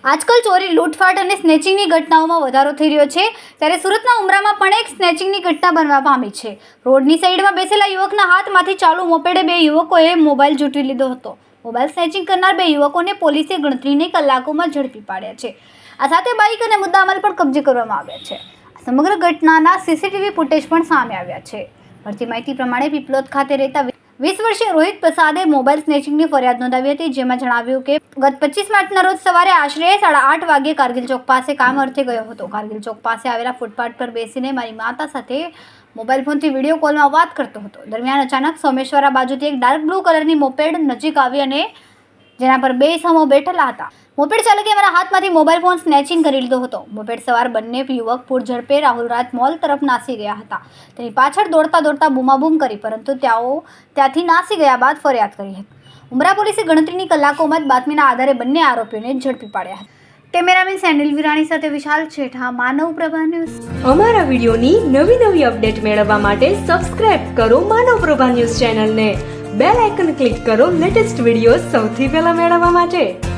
આજકાલ ચોરી, લૂંટફાટ અને સ્નેચિંગની ઘટનાઓમાં વધારો થઈ રહ્યો છે, ત્યારે સુરતના ઉમરામાં પણ એક સ્નેચિંગની ઘટના બનવા પામી છે. રોડની સાઈડમાં બેસેલા યુવકના હાથમાંથી ચાલુ મોપેડે બે યુવકોએ મોબાઈલ ઝૂંટવી લીધો હતો. મોબાઈલ સ્નેચિંગ કરનાર બે યુવકોને પોલીસે ગણતરીની કલાકોમાં ઝડપી પાડ્યા છે. આ સાથે બાઇક અને મુદ્દામાલ પણ કબજે કરવામાં આવ્યા છે. આ સમગ્ર ઘટનાના સીસીટીવી ફૂટેજ પણ સામે આવ્યા છે. મળતી માહિતી પ્રમાણે પીપલોદ ખાતે રહેતા 20 વર્ષીય રોહિત પ્રસાદે મોબાઈલ સ્નેચિંગની ફરિયાદ નોંધાવી હતી, જેમાં જણાવ્યું કે ગત 25 માર્ચના રોજ સવારે આશરે 8:30 વાગ્યે કારગિલ ચોક પાસે કામ અર્થે ગયો હતો. કારગિલ ચોક પાસે આવેલા ફૂટપાથ પર બેસીને મારી માતા સાથે મોબાઈલ ફોનથી વિડીયો કોલમાં વાત કરતો હતો. દરમિયાન અચાનક સોમેશ્વરા બાજુથી એક ડાર્ક બ્લુ કલરની મોપેડ નજીક આવી અને જેના પર બે સમો બેઠેલા હતા. મોપેડ ચાલકે મારા હાથમાંથી મોબાઈલ ફોન સ્નેચિંગ કરી લીધો હતો. મોપેડ સવાર બંને યુવક પૂર ઝડપે રાહુલ રાત મોલ તરફ નાસી ગયા હતા. તેની પાછળ દોડતા બૂમાબૂમ કરી, પરંતુ તેઓ ત્યાંથી નાસી ગયા બાદ ફરિયાદ કરી હતી. ઉમરા પોલીસે ગણતરીની કલાકોમાં જ બાતમીના આધારે બંને આરોપીઓને ઝડપી પાડ્યા હતા. કેમેરામેન સેન્ડિલ વિરાણી સાથે વિશાલ છેઠા, માનવ પ્રભા ન્યૂઝ. અમારા વિડીયોની નવી અપડેટ મેળવવા માટે સબસ્ક્રાઇબ કરો માનવ પ્રભા ન્યૂઝ ચેનલને. બેલ આઇકન ક્લિક કરો લેટેસ્ટ વિડીયો સૌથી પહેલા મેળવવા માટે.